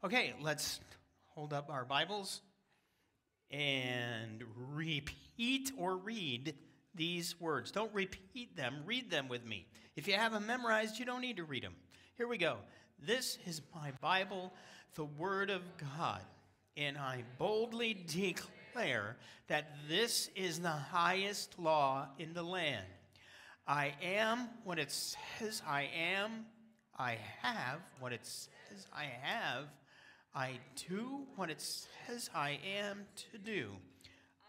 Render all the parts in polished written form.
Okay, let's hold up our Bibles and repeat or read these words. Don't repeat them, read them with me. If you have them memorized, you don't need to read them. Here we go. This is my Bible, the Word of God, and I boldly declare that this is the highest law in the land. I am what it says I am. I have what it says I have. I do what it says I am to do.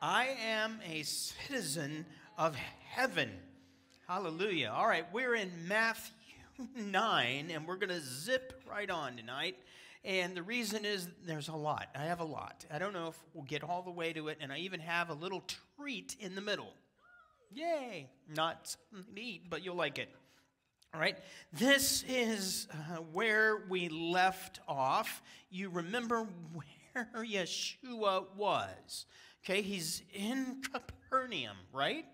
I am a citizen of heaven. Hallelujah. All right, we're in Matthew 9, and we're going to zip right on tonight. And the reason is there's a lot. I have a lot. I don't know if we'll get all the way to it, and I even have a little treat in the middle. Yay! Not something to eat, but you'll like it. All right, this is where we left off. You remember where Yeshua was. Okay, he's in Capernaum, right?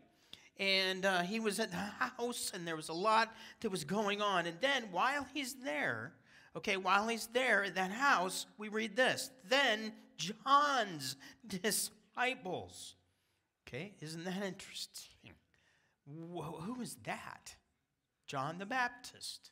And he was at the house, and there was a lot that was going on. And then while he's there, at that house, we read this. Then John's disciples. Okay, isn't that interesting? Who is that? John the Baptist.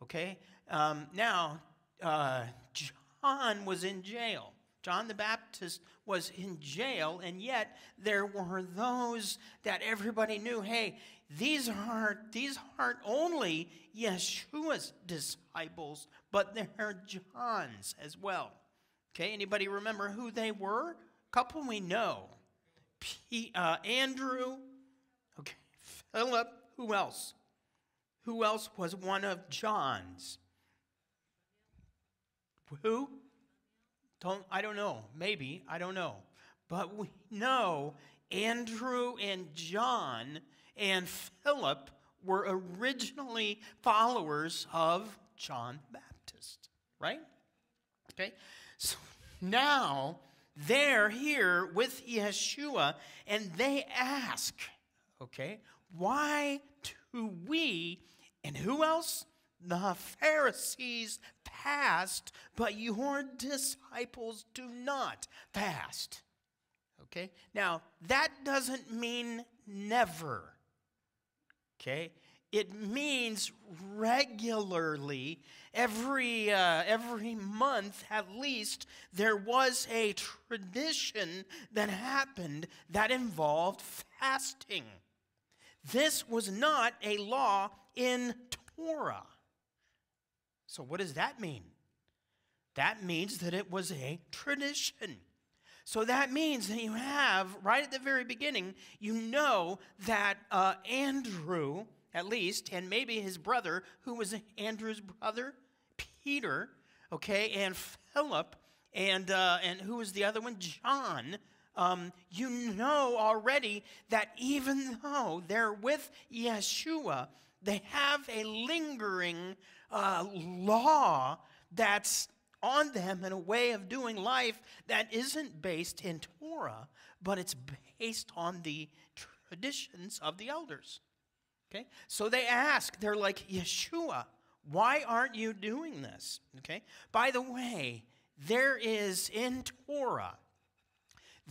Okay? Now, John was in jail. John the Baptist was in jail, and yet there were those that everybody knew, hey, these aren't only Yeshua's disciples, but they're John's as well. Okay? Anybody remember who they were? A couple we know. Andrew. Okay. Philip. Who else? Who else was one of John's? Who? I don't know. Maybe. I don't know. But we know Andrew and John and Philip were originally followers of John the Baptist. Right? Okay? So now they're here with Yeshua and they ask, okay, why do we and who else? The Pharisees fast, but your disciples do not fast. Okay? Now, that doesn't mean never. Okay? It means regularly, every month at least, there was a tradition that happened that involved fasting. This was not a law in Torah. So what does that mean? That means that it was a tradition. So that means that you have, right at the very beginning, you know that Andrew, at least, and maybe his brother, who was Andrew's brother? Peter, okay, and Philip, and who was the other one? John. You know already that even though they're with Yeshua, they have a lingering law that's on them in a way of doing life that isn't based in Torah, but it's based on the traditions of the elders. Okay? So they ask, they're like, Yeshua, why aren't you doing this? Okay? By the way, there is in Torah,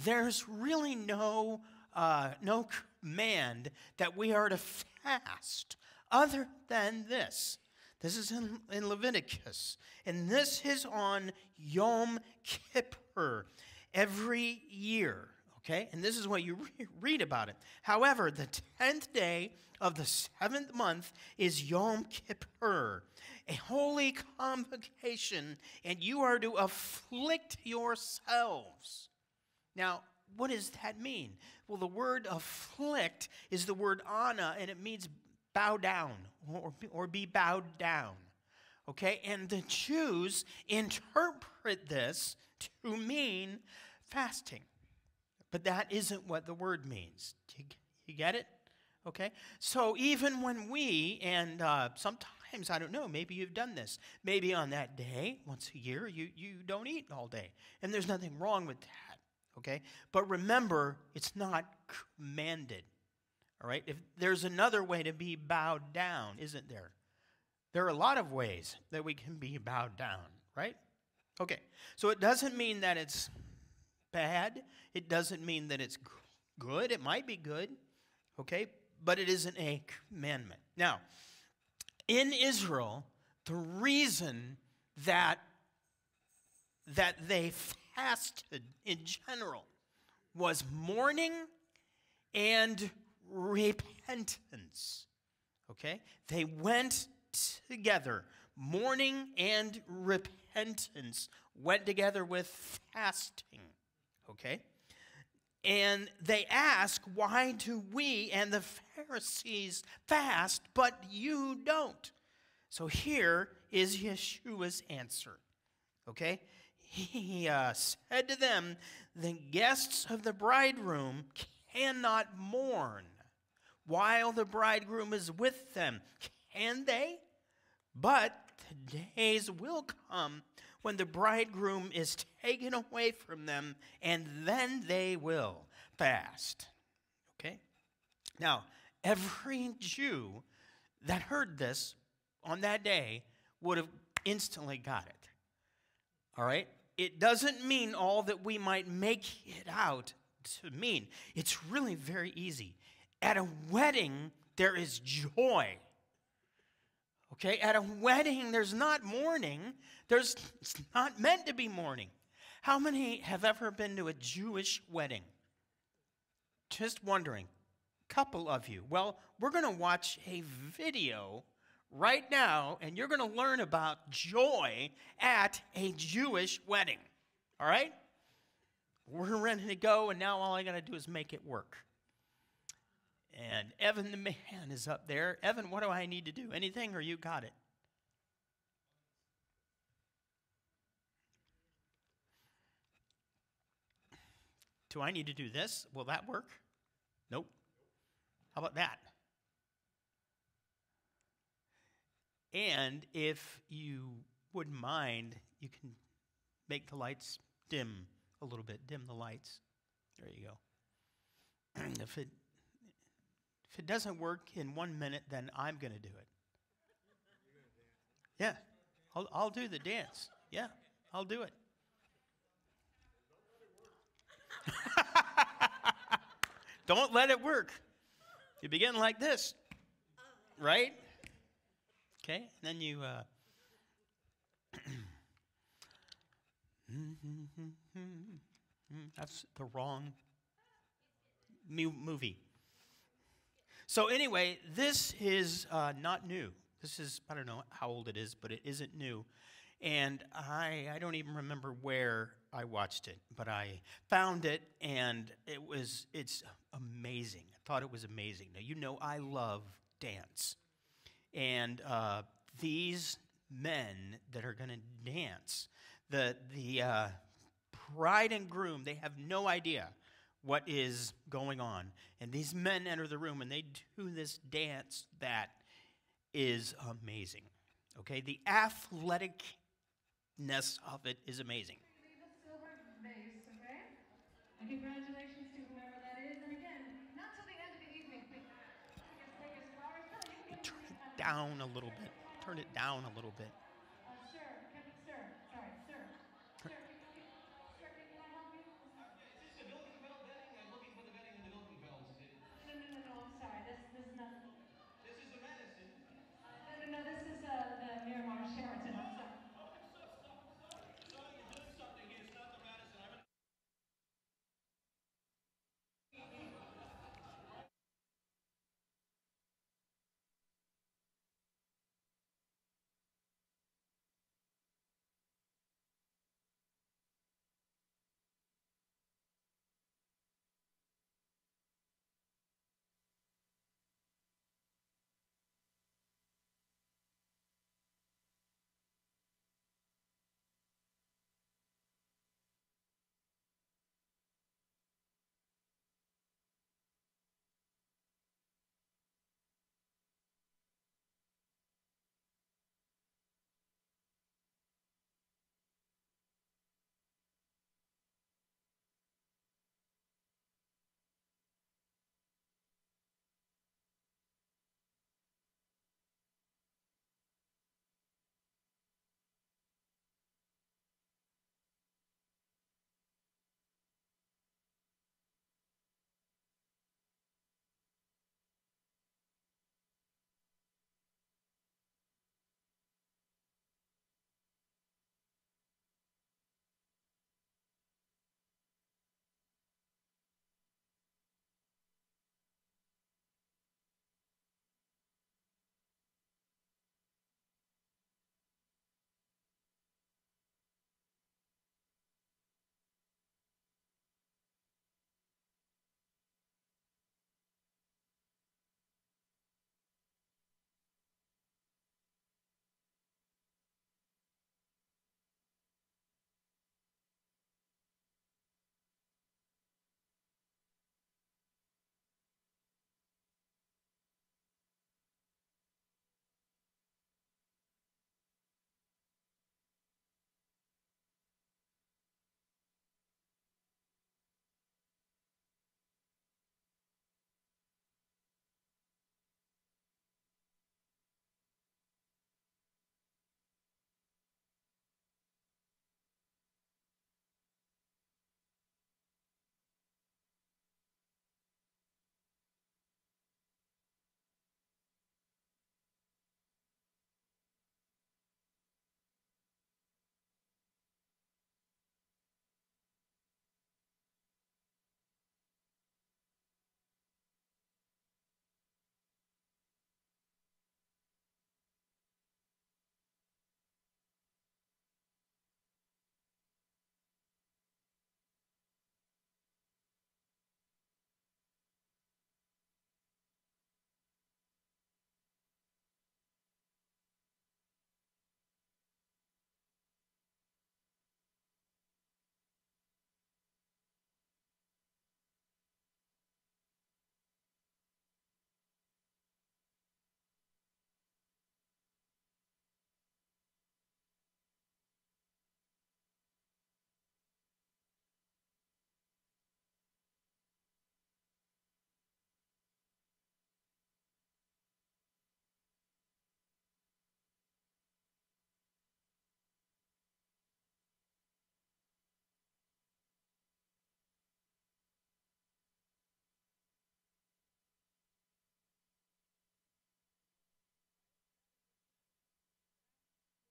there's really no command that we are to fast other than this. This is in Leviticus. And this is on Yom Kippur every year. Okay? And this is what you read about it. However, the 10th day of the 7th month is Yom Kippur, a holy convocation, and you are to afflict yourselves. Now, what does that mean? Well, the word afflict is the word ana, and it means bow down or be bowed down. Okay? And the Jews interpret this to mean fasting. But that isn't what the word means. You get it? Okay? So even when we, and sometimes, I don't know, maybe you've done this. Maybe on that day, once a year, you don't eat all day. And there's nothing wrong with that. Okay? But remember, it's not commanded. All right? If there's another way to be bowed down, isn't there? There are a lot of ways that we can be bowed down, right? Okay, so it doesn't mean that it's bad. It doesn't mean that it's good. It might be good, okay, but it isn't a commandment. Now, in Israel, the reason that they fasted in general was mourning and repentance. Okay? They went together. Mourning and repentance went together with fasting. Okay? And they ask, why do we and the Pharisees fast, but you don't? So here is Yeshua's answer. Okay? He said to them, the guests of the bridegroom cannot mourn while the bridegroom is with them. Can they? But the days will come when the bridegroom is taken away from them, and then they will fast. Okay? Now, every Jew that heard this on that day would have instantly got it. All right? It doesn't mean all that we might make it out to mean. It's really very easy. At a wedding, there is joy. Okay? At a wedding, there's not mourning. It's not meant to be mourning. How many have ever been to a Jewish wedding? Just wondering. Couple of you. Well, we're going to watch a video right now, and you're going to learn about joy at a Jewish wedding. All right? We're ready to go, and now all I got to do is make it work. And Evan the man is up there. Evan, what do I need to do? Anything, or you got it? Do I need to do this? Will that work? Nope. How about that? And if you wouldn't mind, you can make the lights dim a little bit. Dim the lights. There you go. If it doesn't work in 1 minute, then I'm going to do it. Yeah, I'll do the dance. Yeah, I'll do it. Don't let it work. You begin like this, right? Okay, and then you that's the wrong movie. So anyway, this is not new. This is, I don't know how old it is, but it isn't new. And I don't even remember where I watched it, but I found it, and it's amazing. I thought it was amazing. Now, you know I love dance. And these men that are going to dance, the bride and groom, they have no idea what is going on. And these men enter the room, and they do this dance that is amazing. Okay? The athleticness of it is amazing. The silver vase, okay? And congratulations to whoever that is. And again, not till the end of the evening. Take his flowers. Billy, you can Turn it down a little bit. Turn it down a little bit. Sir, sir, sorry, sir. Sir, can I help you? Is this the milking bell betting? I'm looking for the betting on the milking bells. No, I'm sorry. This is not. This is the medicine. No, this is the Miramar Sheraton. I'm sorry. Son, you're doing something here. It's not the medicine.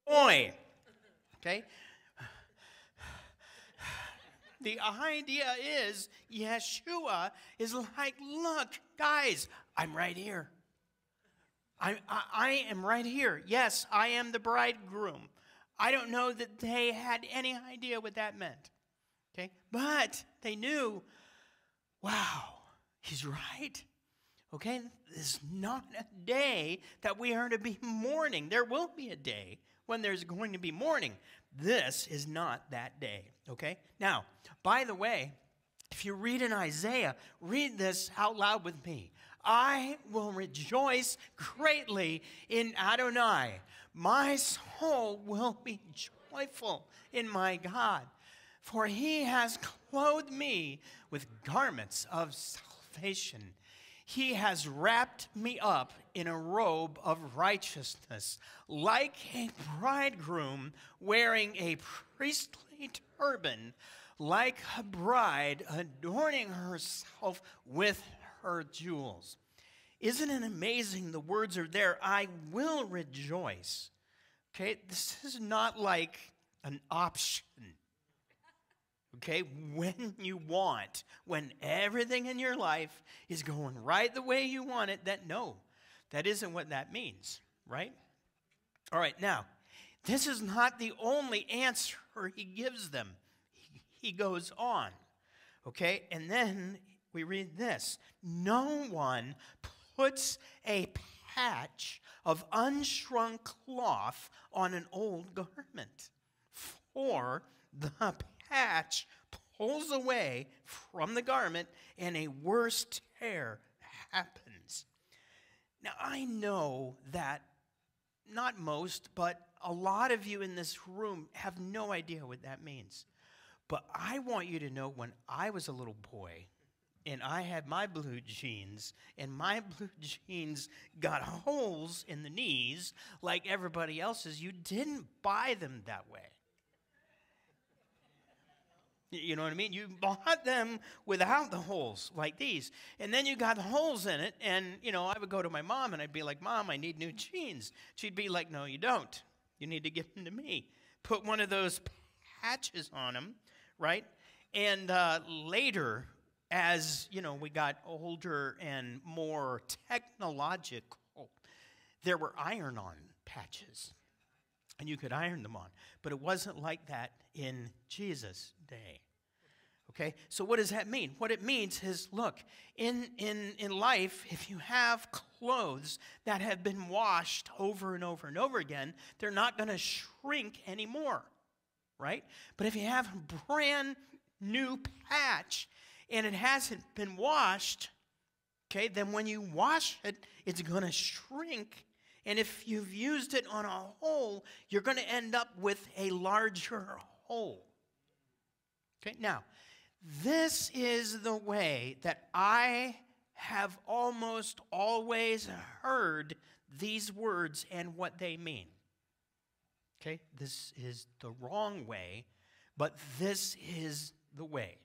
joy. Okay? The idea is Yeshua is like, look, guys, I'm right here. I am right here. Yes, I am the bridegroom. I don't know that they had any idea what that meant. Okay? But they knew, wow, he's right. Okay? This is not a day that we are to be mourning. There will be a day when there's going to be mourning. This is not that day. Okay? Now, by the way, if you read in Isaiah, read this out loud with me. I will rejoice greatly in Adonai. My soul will be joyful in my God, for he has clothed me with garments of salvation. He has wrapped me up in a robe of righteousness, like a bridegroom wearing a priestly turban, like a bride adorning herself with her jewels. Isn't it amazing? The words are there. I will rejoice. Okay, this is not like an option. Okay, when you want, when everything in your life is going right the way you want it, that isn't what that means, right? All right, now, this is not the only answer he gives them. He goes on, okay, and then we read this. No one puts a patch of unshrunk cloth on an old garment, for the patch pulls away from the garment and a worse tear happens. Now, I know that not most, but a lot of you in this room have no idea what that means. But I want you to know, when I was a little boy and I had my blue jeans, and my blue jeans got holes in the knees like everybody else's, you didn't buy them that way. You know what I mean? You bought them without the holes, like these. And then you got the holes in it, and, I would go to my mom, and I'd be like, Mom, I need new jeans. She'd be like, no, you don't. You need to give them to me. Put one of those patches on them, right? And later, as, we got older and more technological, there were iron-on patches, and you could iron them on. But it wasn't like that in Jesus' day. Okay? So what does that mean? What it means is, look, in life, if you have clothes that have been washed over and over and over again, they're not going to shrink anymore, right? But if you have a brand new patch and it hasn't been washed, okay, then when you wash it, it's going to shrink. And if you've used it on a hole, you're going to end up with a larger hole. Okay, now, this is the way that I have almost always heard these words and what they mean. Okay, this is the wrong way, but this is the way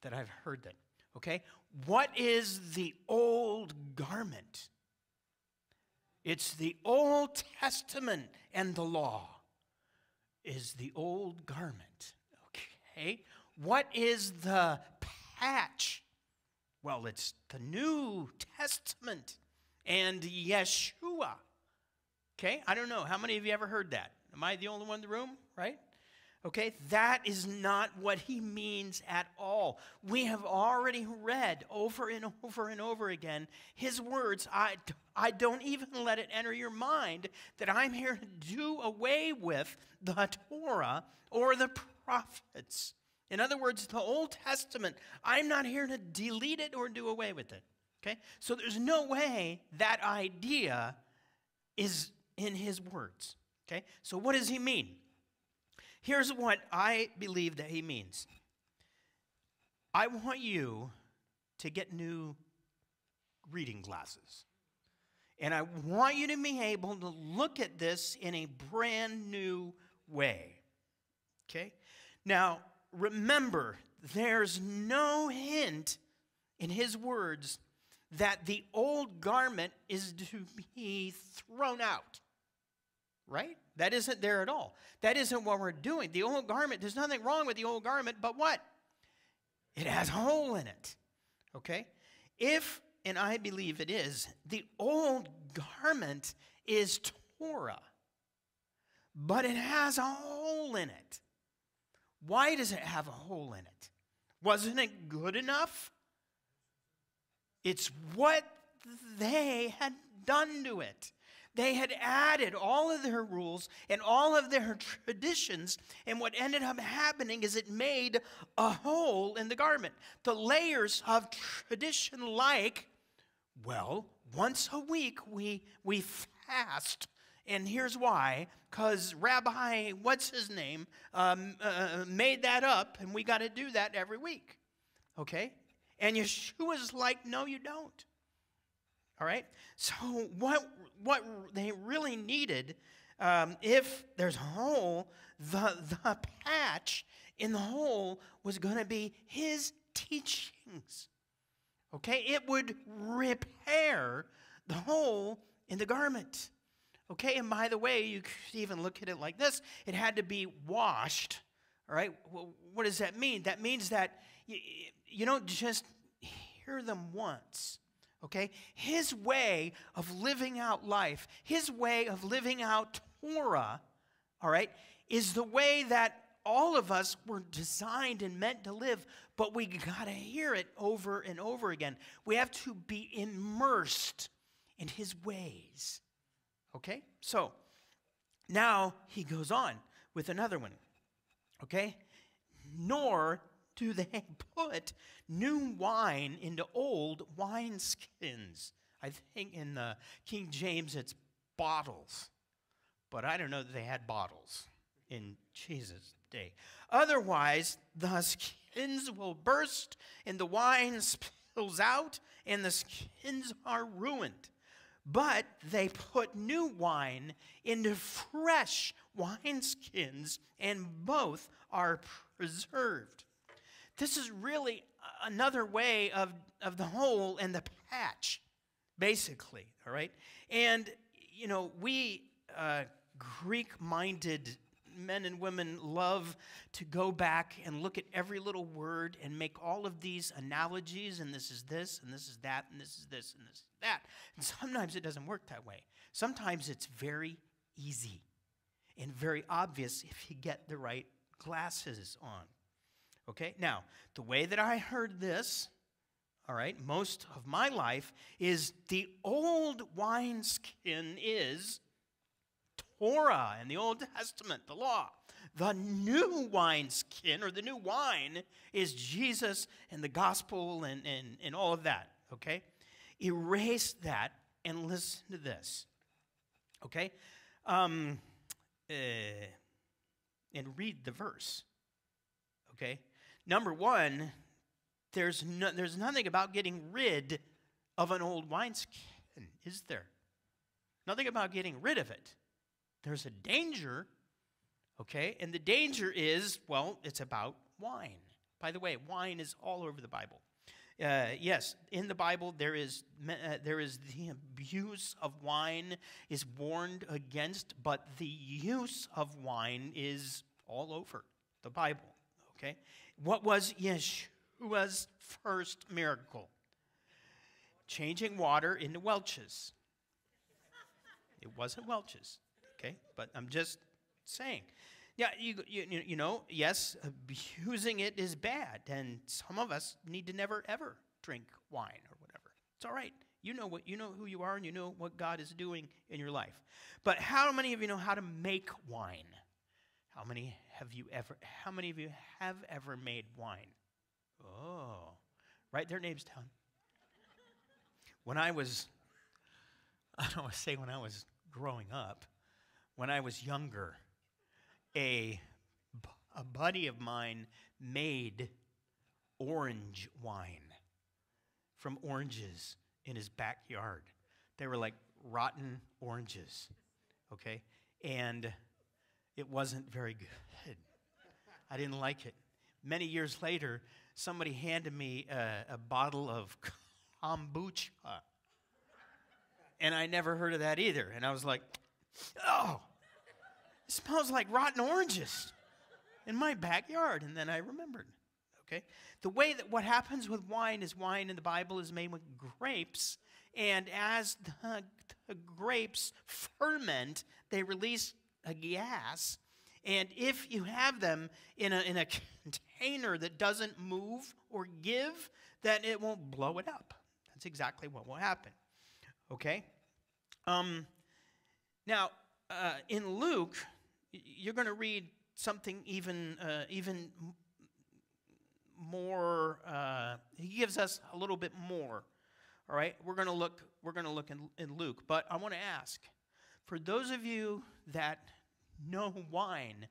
that I've heard them. Okay, what is the old garment? It's the Old Testament, and the law is the old garment. Okay, what is the patch? Well, it's the New Testament and Yeshua. Okay, I don't know. How many of you ever heard that? Am I the only one in the room, right? Okay, that is not what he means at all. We have already read over and over and over again his words. I don't even let it enter your mind that I'm here to do away with the Torah or the prophets. In other words, the Old Testament, I'm not here to delete it or do away with it. Okay, so there's no way that idea is in his words. Okay, so what does he mean? Here's what I believe that he means. I want you to get new reading glasses. And I want you to be able to look at this in a brand new way. Okay? Now, remember, there's no hint in his words that the old garment is to be thrown out. right? That isn't there at all. That isn't what we're doing. The old garment, there's nothing wrong with the old garment, but what? It has a hole in it, okay? If, and I believe it is, the old garment is Torah, but it has a hole in it. Why does it have a hole in it? Wasn't it good enough? It's what they had done to it. They had added all of their rules and all of their traditions, and what ended up happening is it made a hole in the garment. The layers of tradition, like, well, once a week we fast, and here's why, because Rabbi, what's his name, made that up, and we got to do that every week, okay? And Yeshua's like, no, you don't. All right? So what they really needed, if there's a hole, the patch in the hole was going to be his teachings. Okay? It would repair the hole in the garment. Okay? And by the way, you could even look at it like this. It had to be washed. All right? Well, what does that mean? That means that you don't just hear them once. Okay? His way of living out life, his way of living out Torah, all right, is the way that all of us were designed and meant to live, but we got to hear it over and over again. We have to be immersed in his ways. Okay? So, now he goes on with another one. Okay? Nor do they put new wine into old wineskins. I think in the King James it's bottles. But I don't know that they had bottles in Jesus' day. Otherwise, the skins will burst and the wine spills out and the skins are ruined. But they put new wine into fresh wineskins and both are preserved. This is really another way of the hole and the patch, basically, all right? And, you know, we Greek-minded men and women love to go back and look at every little word and make all of these analogies, and this is this, and this is that, and this is this, and this is that. And sometimes it doesn't work that way. Sometimes it's very easy and very obvious if you get the right glasses on. Okay, now, the way that I heard this, all right, most of my life is the old wineskin is Torah in the Old Testament, the law. The new wineskin, or the new wine, is Jesus and the gospel and all of that, okay? Erase that and listen to this, okay? And read the verse, okay? Number one, there's nothing about getting rid of an old wineskin, is there? Nothing about getting rid of it. There's a danger, okay? And the danger is, well, it's about wine. By the way, wine is all over the Bible. Yes, in the Bible there is the abuse of wine is warned against, but the use of wine is all over the Bible, okay? What was Yeshua's first miracle? Changing water into Welch's. It wasn't Welch's, okay? But I'm just saying. Yeah, you know, yes, abusing it is bad, and some of us need to never ever drink wine or whatever. It's all right. You know who you are, and you know what God is doing in your life. But how many of you know how to make wine? How many of you have ever made wine? Oh, write their names down. When I was growing up, when I was younger, a buddy of mine made orange wine from oranges in his backyard. They were like rotten oranges, okay? And it wasn't very good. I didn't like it. Many years later, somebody handed me a bottle of kombucha. And I never heard of that either. And I was like, oh, It smells like rotten oranges in my backyard. And then I remembered, okay? The way that what happens with wine is wine in the Bible is made with grapes. And as the grapes ferment, they release a gas. And if you have them in a container that doesn't move or give, then it won't blow it up. That's exactly what will happen. Okay? Now, in Luke, you're going to read something even more. He gives us a little bit more. All right, we're going to look in Luke, but I want to ask, for those of you that know wine,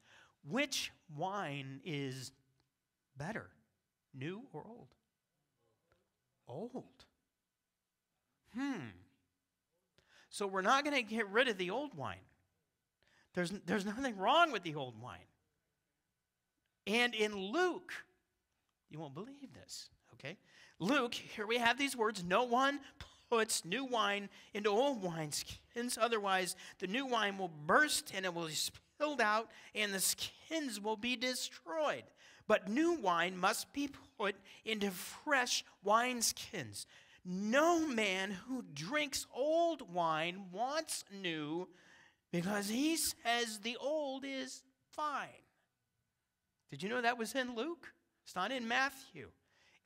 which wine is better, new or old? Old. So we're not going to get rid of the old wine. There's nothing wrong with the old wine. And in Luke, you won't believe this, okay? Luke, here we have these words, no one puts new wine into old wineskins, otherwise the new wine will burst and it will be spilled out and the skins will be destroyed. But new wine must be put into fresh wineskins. No man who drinks old wine wants new, because he says the old is fine. Did you know that was in Luke? It's not in Matthew.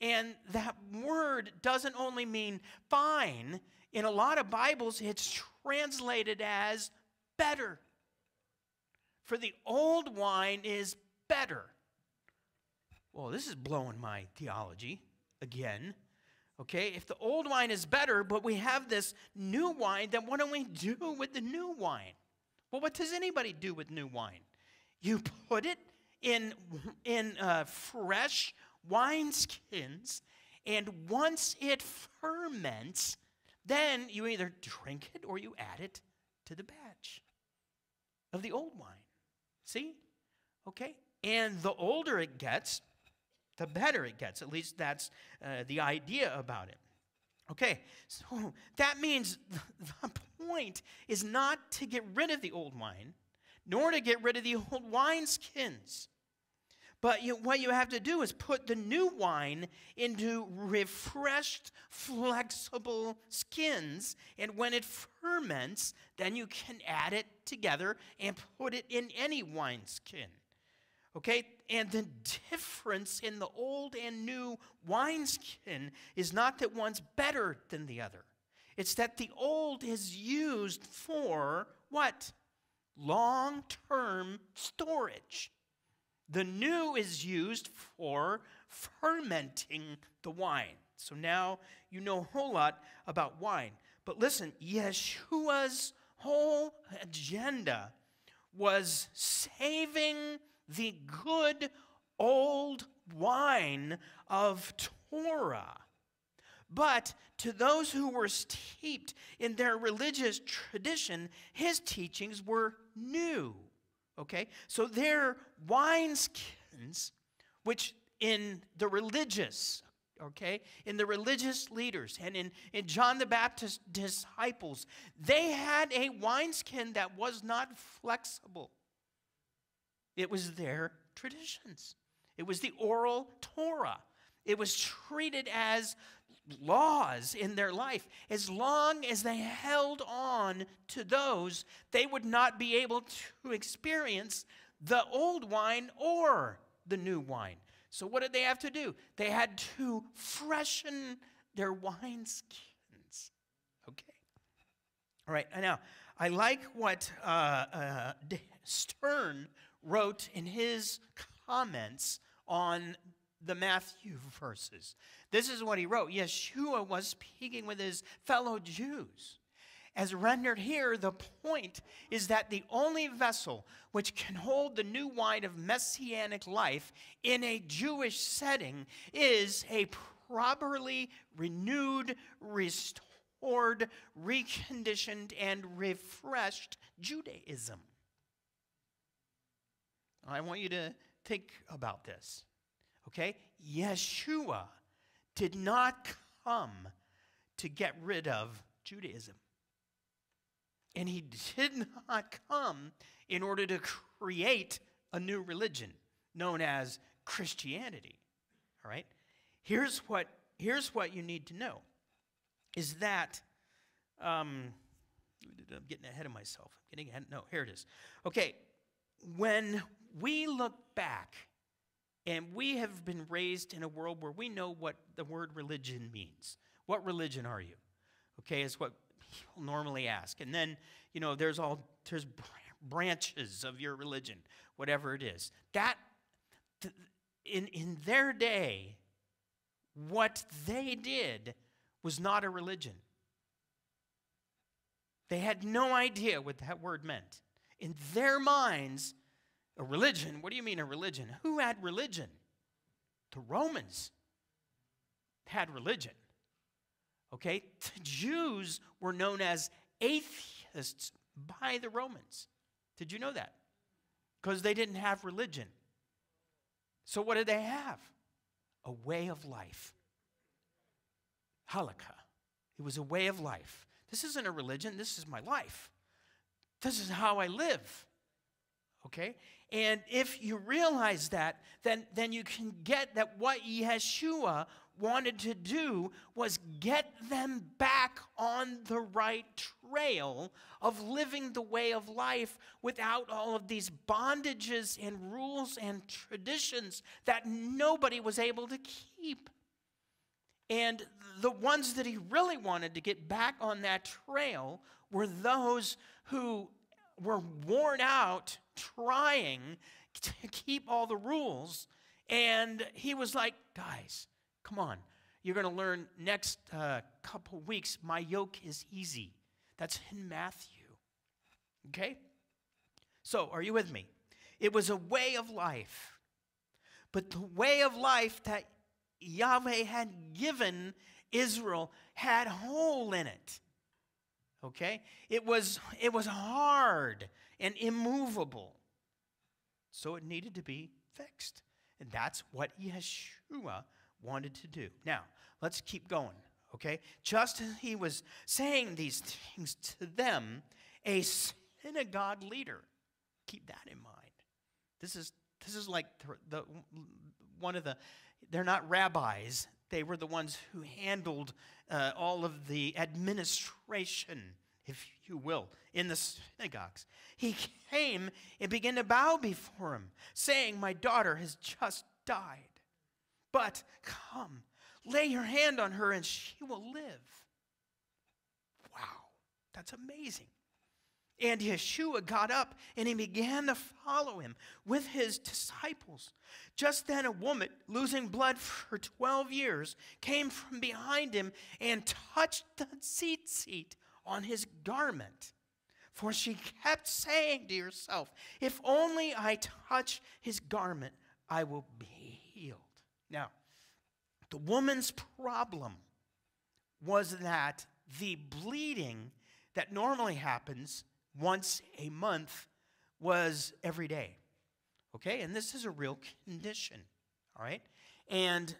And that word doesn't only mean fine. In a lot of Bibles, it's translated as better. For the old wine is better. Well, this is blowing my theology again. Okay, if the old wine is better, but we have this new wine, then what do we do with the new wine? Well, what does anybody do with new wine? You put it in fresh wineskins, and once it ferments, then you either drink it or you add it to the batch of the old wine. See? Okay? And the older it gets, the better it gets. At least that's the idea about it. Okay, so that means the point is not to get rid of the old wine, nor to get rid of the old wineskins. But what you have to do is put the new wine into refreshed, flexible skins, and when it ferments, then you can add it together and put it in any wineskin. Okay, and the difference in the old and new wineskin is not that one's better than the other. It's that the old is used for what? Long-term storage. The new is used for fermenting the wine. So now you know a whole lot about wine. But listen, Yeshua's whole agenda was saving the good old wine of Torah. But to those who were steeped in their religious tradition, his teachings were new. Okay? So their wineskins, which in the religious, okay, in the religious leaders and in John the Baptist's disciples, they had a wineskin that was not flexible. It was their traditions. It was the oral Torah. It was treated as laws in their life. As long as they held on to those, they would not be able to experience the old wine or the new wine. So what did they have to do? They had to freshen their wineskins. Okay? All right, now, I like what Stern wrote in his comments on the Matthew verses. This is what he wrote. Yeshua was speaking with his fellow Jews. As rendered here, the point is that the only vessel which can hold the new wine of messianic life in a Jewish setting is a properly renewed, restored, reconditioned, and refreshed Judaism. I want you to think about this, okay? Yeshua did not come to get rid of Judaism. And he did not come in order to create a new religion known as Christianity. All right? Here's what you need to know is that, I'm getting ahead of myself. Here it is. Okay, when we look back, and we have been raised in a world where we know what the word religion means. What religion are you? Okay, is what people normally ask. And then, there's branches of your religion, whatever it is. That, in their day, what they did was not a religion. They had no idea what that word meant. In their minds, a religion, what do you mean a religion? Who had religion? The Romans had religion. Okay? The Jews were known as atheists by the Romans. Did you know that? Because they didn't have religion. So what did they have? A way of life. Halakha. It was a way of life. This isn't a religion. This is my life. This is how I live. Okay? And if you realize that, then you can get that what Yeshua wanted to do was get them back on the right trail of living the way of life without all of these bondages and rules and traditions that nobody was able to keep. And the ones that he really wanted to get back on that trail were those who were worn out trying to keep all the rules. And he was like, guys, come on. You're going to learn next couple weeks, my yoke is easy. That's in Matthew. Okay? So, are you with me? It was a way of life. But the way of life that Yahweh had given Israel had a hole in it. Okay? It was hard and immovable. So it needed to be fixed. And that's what Yeshua wanted to do. Now, let's keep going. Okay? Just as he was saying these things to them, a synagogue leader, keep that in mind. This is like the one of the, they're not rabbis. They were the ones who handled all of the administration, if you will, in the synagogues. He came and began to bow before him, saying, my daughter has just died. But come, lay your hand on her and she will live. Wow, that's amazing. And Yeshua got up and he began to follow him with his disciples. Just then a woman losing blood for 12 years came from behind him and touched the seat on his garment. For she kept saying to herself, if only I touch his garment, I will be healed. Now, the woman's problem was that the bleeding that normally happens once a month was every day. Okay? And this is a real condition. All right? And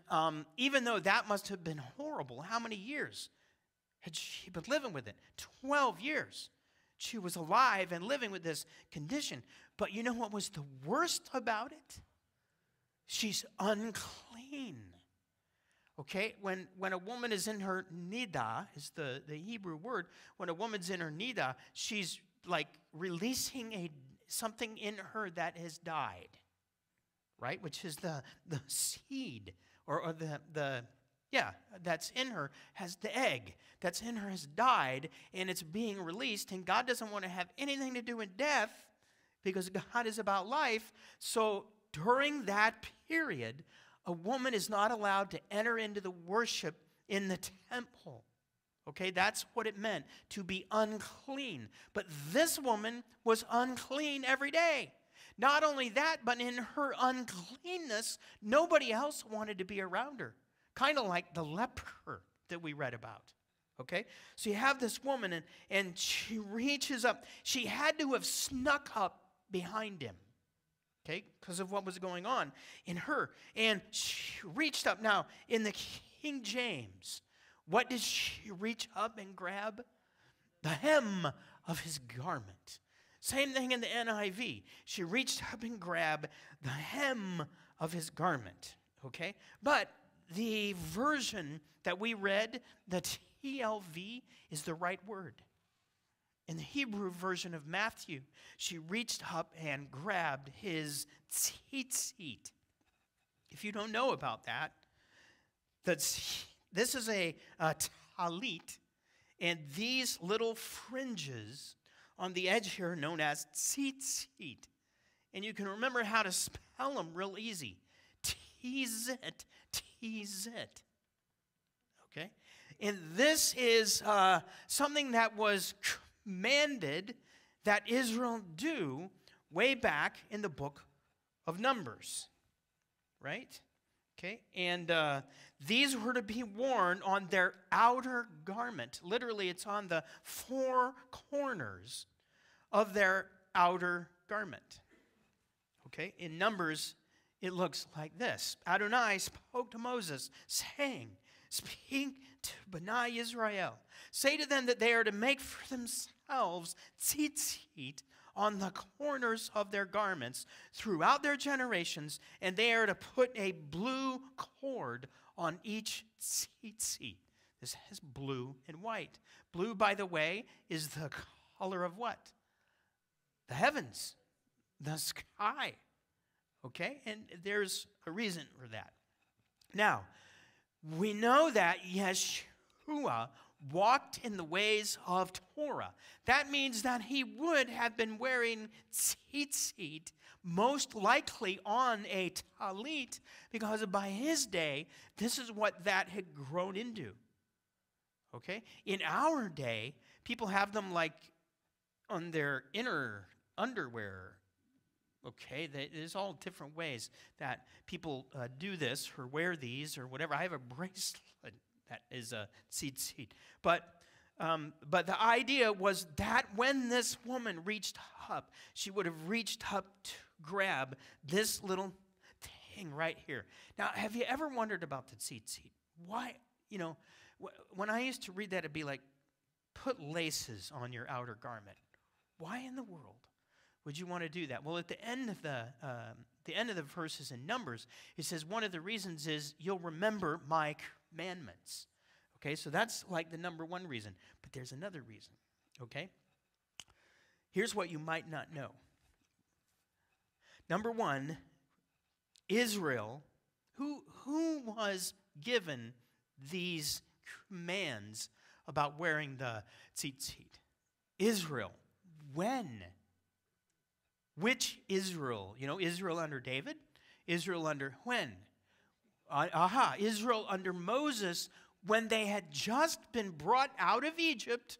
even though that must have been horrible, how many years had she been living with it? 12 years. She was alive and living with this condition. But you know what was the worst about it? She's unclean. Okay? When a woman is in her nidah, is the Hebrew word, when a woman's in her nidah, she's like releasing something in her that has died, right? Which is the seed, or that's in her, has the egg that's in her has died, and it's being released, and God doesn't want to have anything to do with death, because God is about life. So during that period, a woman is not allowed to enter into the worship in the temple. Okay, that's what it meant, to be unclean. But this woman was unclean every day. Not only that, but in her uncleanness, nobody else wanted to be around her. Kind of like the leper that we read about. Okay, so you have this woman, and she reaches up. She had to have snuck up behind him. Okay, because of what was going on in her. And she reached up. Now, in the King James, what did she reach up and grab? the hem of his garment. Same thing in the NIV. She reached up and grabbed the hem of his garment. Okay? But the version that we read, the TLV, is the right word. In the Hebrew version of Matthew, she reached up and grabbed his tzitzit. If you don't know about that, this is a talit, and these little fringes on the edge here are known as tzitzit. And you can remember how to spell them real easy. T-zit, T-zit. Okay? And this is something that was commanded that Israel do way back in the book of Numbers. Right? Okay? And these were to be worn on their outer garment. Literally, it's on the four corners of their outer garment. Okay? In Numbers, it looks like this. Adonai spoke to Moses, saying, "Speak to Bnei Israel. Say to them that they are to make for themselves tzitzit on the corners of their garments throughout their generations, and they are to put a blue cord on each tzitzit." This has blue and white. Blue, by the way, is the color of what? The heavens, the sky. Okay? And there's a reason for that. Now, we know that Yeshua walked in the ways of Torah. That means that he would have been wearing tzitzit, most likely on a talit, because by his day, this is what that had grown into. Okay? In our day, people have them like on their inner underwear. Okay? There's all different ways that people do this or wear these or whatever. I have a bracelet that is a tzitzit. But the idea was that when this woman reached up, she would have reached up to grab this little thing right here. Now, have you ever wondered about the tzitzit? Why, when I used to read that, it'd be like, put laces on your outer garment. Why in the world would you want to do that? Well, at the end of the verses in Numbers, it says one of the reasons is you'll remember my commandments. Okay, so that's like the number one reason. But there's another reason. Okay? Here's what you might not know. Number one, Israel, who was given these commands about wearing the tzitzit? Israel. When? Which Israel? Israel under David? Israel under when? Israel under Moses, when they had just been brought out of Egypt.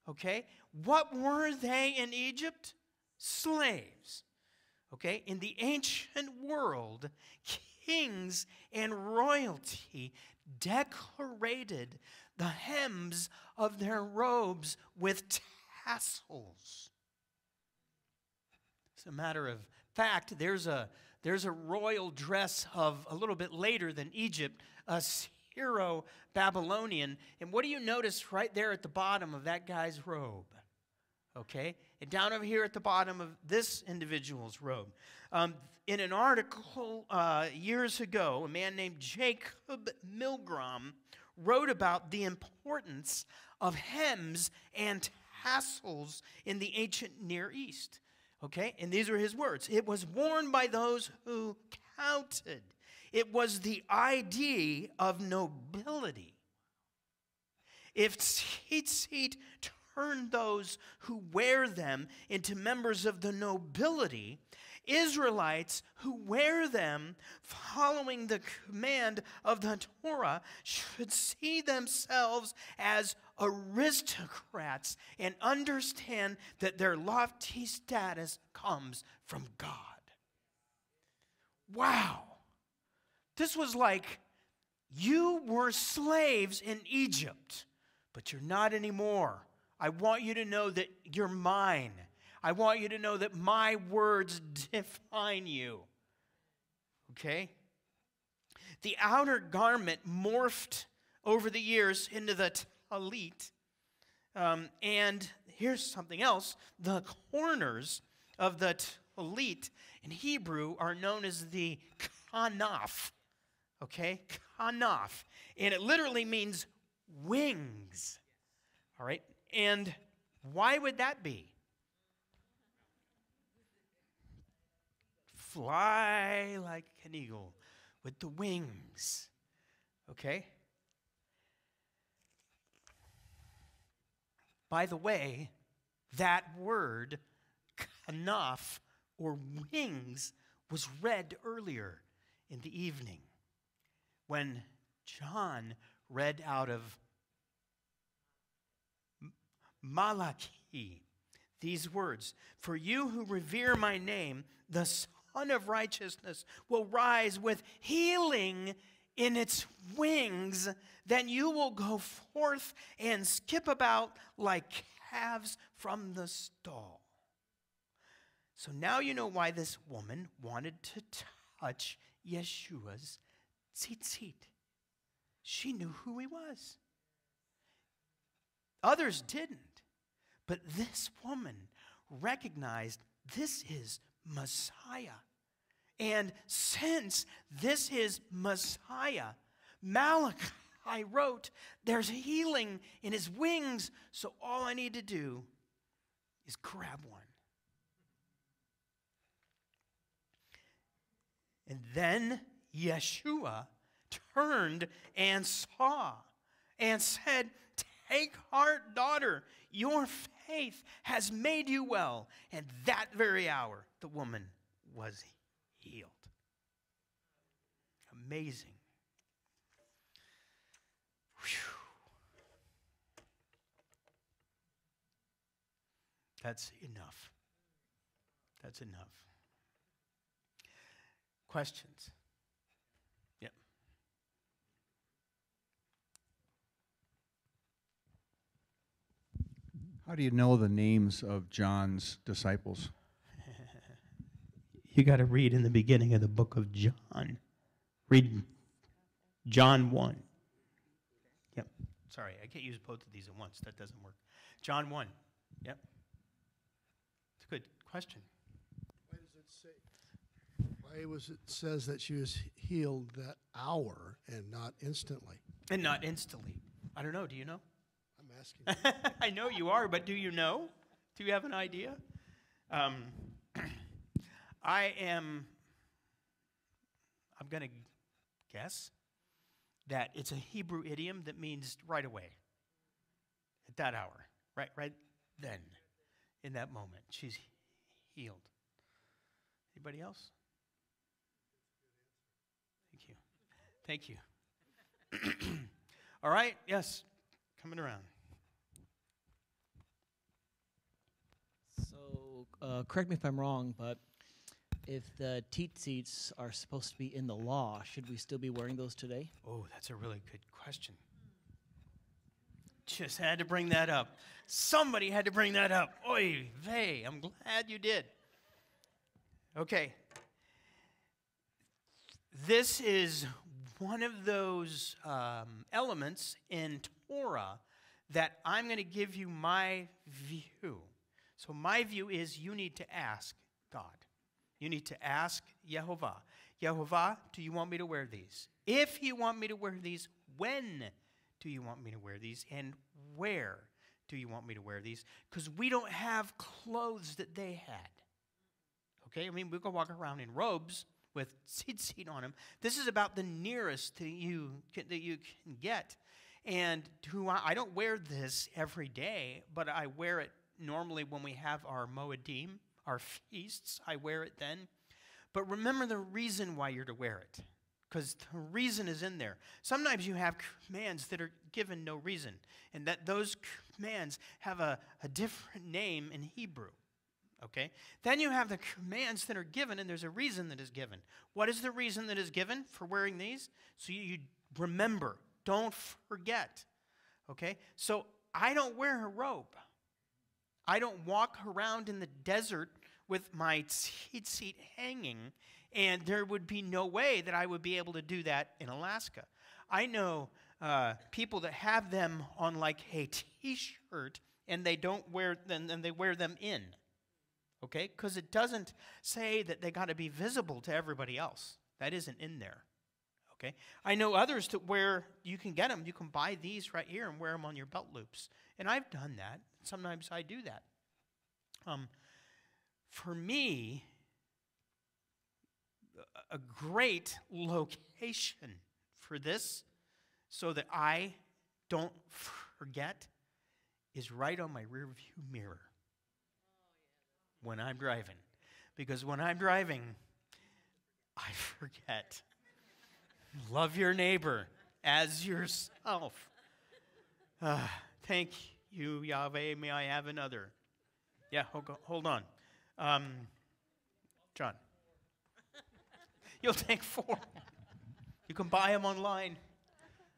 Okay? What were they in Egypt? Slaves. Okay? In the ancient world, kings and royalty decorated the hems of their robes with tassels. As a matter of fact, there's a royal dress of a little bit later than Egypt, a Syro-Babylonian. And what do you notice right there at the bottom of that guy's robe? Okay? And down over here at the bottom of this individual's robe. In an article years ago, a man named Jacob Milgram wrote about the importance of hems and tassels in the ancient Near East. Okay? And these are his words. It was worn by those who counted. It was the ID of nobility. If tzitzit turned those who wear them into members of the nobility, Israelites who wear them following the command of the Torah should see themselves as aristocrats and understand that their lofty status comes from God. Wow. This was like you were slaves in Egypt, but you're not anymore. I want you to know that you're mine. I want you to know that my words define you. Okay? The outer garment morphed over the years into the talit. And here's something else. The corners of the talit in Hebrew are known as the kanaf. Okay? Kanaf. And it literally means wings. All right? And why would that be? Fly like an eagle with the wings. Okay? By the way, that word, kanaf, or wings, was read earlier in the evening when John read out of Malachi these words, "For you who revere my name, the Son of Righteousness will rise with healing in its wings. Then you will go forth and skip about like calves from the stall." So now you know why this woman wanted to touch Yeshua's tzitzit. She knew who he was. Others didn't. But this woman recognized this is Messiah. And since this is Messiah, Malachi wrote, there's healing in his wings, so all I need to do is grab one. And then Yeshua turned and saw and said, "Take heart, daughter, your faith has made you well." And that very hour, the woman was healed. Amazing. Whew. That's enough. That's enough. Questions? Yep. How do you know the names of John's disciples? You got to read in the beginning of the book of John. Read John 1. Yep. Sorry, I can't use both of these at once. That doesn't work. John 1. Yep. It's a good question. Why does it say? Why was it says that she was healed that hour and not instantly? And not instantly. I don't know. Do you know? I'm asking. I know you are, but do you know? Do you have an idea? I'm going to guess that it's a Hebrew idiom that means right away, at that hour, right then, in that moment. She's healed. Anybody else? Thank you. All right, yes, coming around. So, correct me if I'm wrong, but if the tzitzits are supposed to be in the law, should we still be wearing those today? Oh, that's a really good question. Just had to bring that up. Somebody had to bring that up. Oy vey, I'm glad you did. Okay. This is one of those elements in Torah that I'm going to give you my view. So my view is you need to ask God. You need to ask Yehovah. Yehovah, do you want me to wear these? If you want me to wear these, when do you want me to wear these? And where do you want me to wear these? Because we don't have clothes that they had. Okay? I mean, we can walk around in robes with tzitzit on them. This is about the nearest that you can get. And I don't wear this every day, but I wear it normally when we have our Moedim, our feasts. I wear it then. But remember the reason why you're to wear it, because the reason is in there. Sometimes you have commands that are given no reason, and that those commands have a different name in Hebrew. Okay? Then you have the commands that are given, and there's a reason that is given. What is the reason that is given for wearing these? So you remember. Don't forget. Okay? So I don't wear a robe. I don't walk around in the desert with my tzitzit hanging, and there would be no way that I would be able to do that in Alaska. I know people that have them on like a T-shirt and they don't wear them, and they wear them in. Okay, because it doesn't say that they got to be visible to everybody else. That isn't in there. Okay, I know others that wear. You can get them. You can buy these right here and wear them on your belt loops. And I've done that. Sometimes I do that. For me, a great location for this, so that I don't forget, is right on my rear view mirror when I'm driving. Because when I'm driving, I forget. Love your neighbor as yourself. Thank you, Yahweh. May I have another? Yeah, hold on. John. You'll take 4. You can buy them online.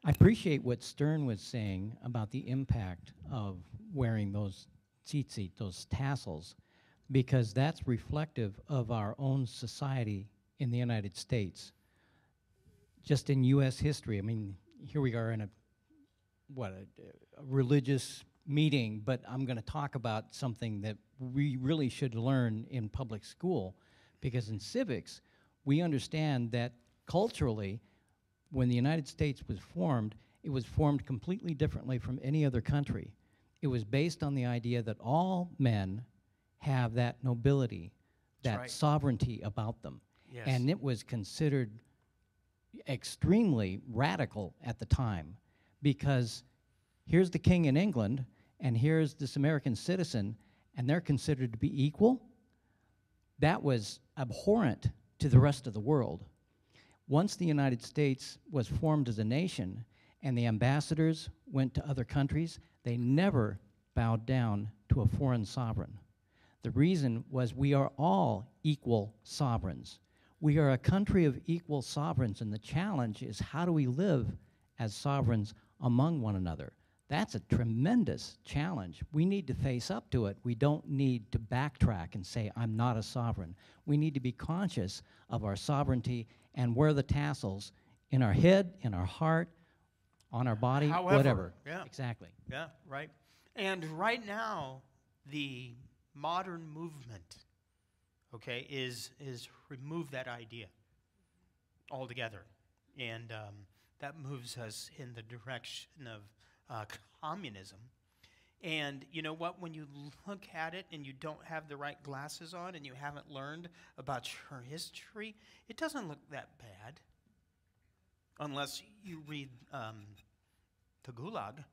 I appreciate what Stern was saying about the impact of wearing those tzitzit, those tassels, because that's reflective of our own society in the United States. Just in U.S. history, I mean, here we are in a religious meeting, but I'm going to talk about something that we really should learn in public school, because in civics, we understand that culturally, when the United States was formed, it was formed completely differently from any other country. It was based on the idea that all men have that nobility, that right. sovereignty about them. Yes. And it was considered extremely radical at the time, because here's the king in England, and here's this American citizen, and they're considered to be equal. That was abhorrent to the rest of the world. Once the United States was formed as a nation and the ambassadors went to other countries, they never bowed down to a foreign sovereign. The reason was we are all equal sovereigns. We are a country of equal sovereigns, and the challenge is, how do we live as sovereigns among one another? That's a tremendous challenge. We need to face up to it. We don't need to backtrack and say, I'm not a sovereign. We need to be conscious of our sovereignty and wear the tassels in our head, in our heart, on our body, However, whatever. yeah. Exactly. Yeah, right. And right now, the modern movement, okay, is remove that idea altogether. And that moves us in the direction of communism. And you know what? When you look at it and you don't have the right glasses on and you haven't learned about your history, it doesn't look that bad. Unless you read the Gulag,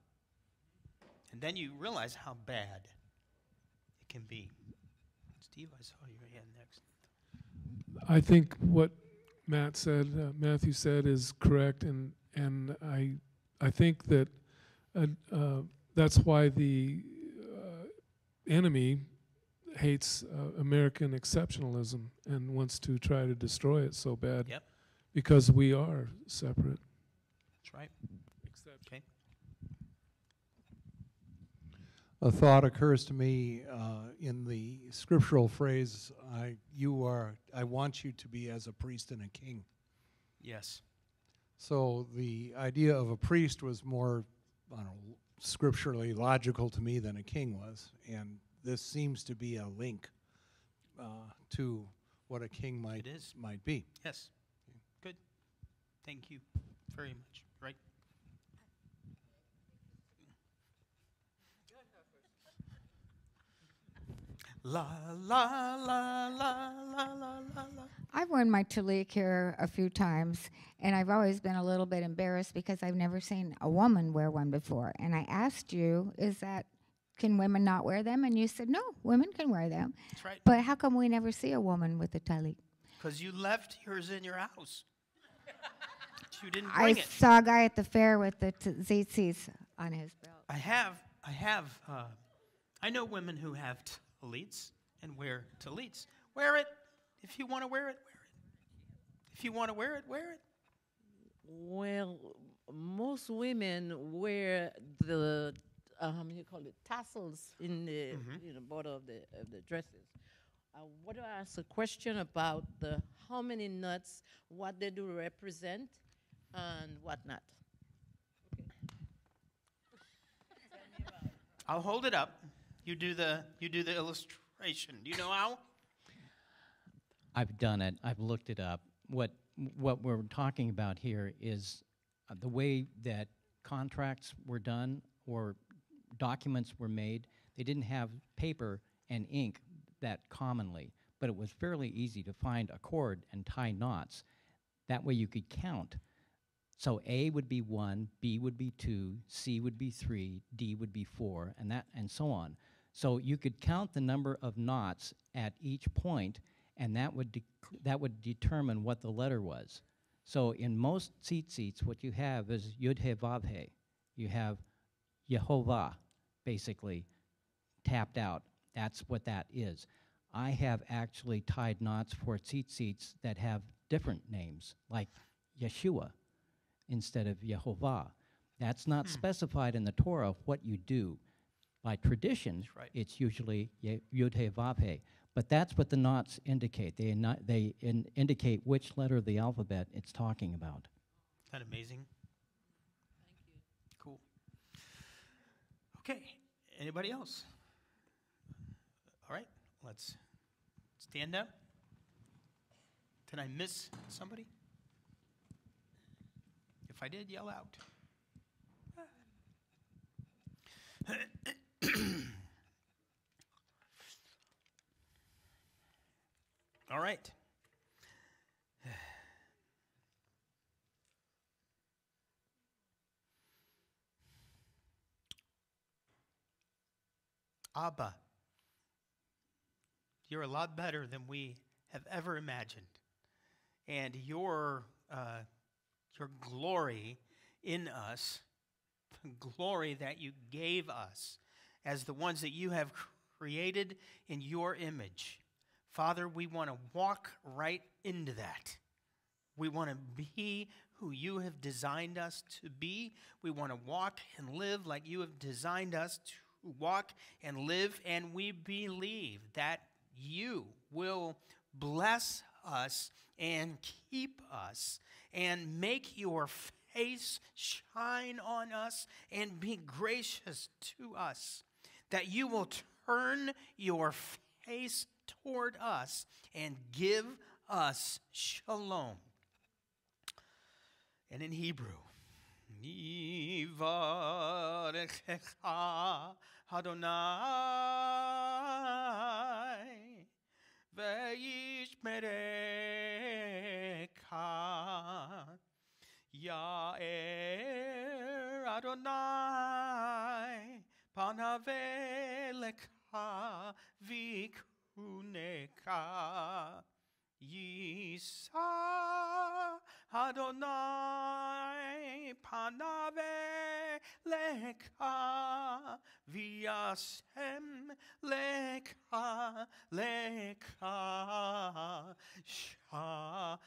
and then you realize how bad it can be. Steve, I saw your hand next. I think what Matthew said is correct, and I think that that's why the enemy hates American exceptionalism and wants to try to destroy it so bad. Yep. Because we are separate. That's right. Okay. A thought occurs to me in the scriptural phrase, I want you to be as a priest and a king. Yes. So the idea of a priest was more, I don't know, scripturally logical to me than a king was. And this seems to be a link to what a king might be. Yes. Good. Thank you very much. Right. La la la la la la la. I've worn my tallit here a few times, and I've always been a little bit embarrassed because I've never seen a woman wear one before. And I asked you, can women not wear them? And you said, no, women can wear them. That's right. But how come we never see a woman with a tallit? Because you left yours in your house. You didn't bring it. I saw a guy at the fair with the tzitzis on his belt. I know women who have tallits and wear tallits. Wear it. If you want to wear it, wear it. If you want to wear it, wear it. Well, most women wear the tassels in the border of the dresses. I want to ask a question about how many nuts, what they do represent, and what not. Okay. I'll hold it up. You do the illustration. Do you know how? I've done it. I've looked it up. What we're talking about here is the way that contracts were done or documents were made. They didn't have paper and ink that commonly, but it was fairly easy to find a cord and tie knots. That way you could count. So A would be 1, B would be 2, C would be 3, D would be 4, and so on. So you could count the number of knots at each point, and that would determine what the letter was. So in most tzitzits, what you have is Yud He Vav He. You have Yehovah, basically, tapped out. That's what that is. I have actually tied knots for tzitzits that have different names, like Yeshua instead of Yehovah. That's not specified in the Torah what you do. By tradition, it's usually Yud He Vav He. But that's what the knots indicate. They indicate which letter of the alphabet it's talking about. Isn't that amazing? Thank you. Cool. Okay. Anybody else? All right. Let's stand up. Did I miss somebody? If I did, yell out. All right. Abba, you're a lot better than we have ever imagined. And your glory in us, the glory that you gave us as the ones that you have created in your image. Father, we want to walk right into that. We want to be who you have designed us to be. We want to walk and live like you have designed us to walk and live. And we believe that you will bless us and keep us and make your face shine on us and be gracious to us. That you will turn your face toward us and give us shalom. And in Hebrew, Yivarechecha Adonai ve'yishmerecha Ya'er Adonai panav elecha v'kuneka Yisa Adonai panav elecha v'yasem lecha shalom.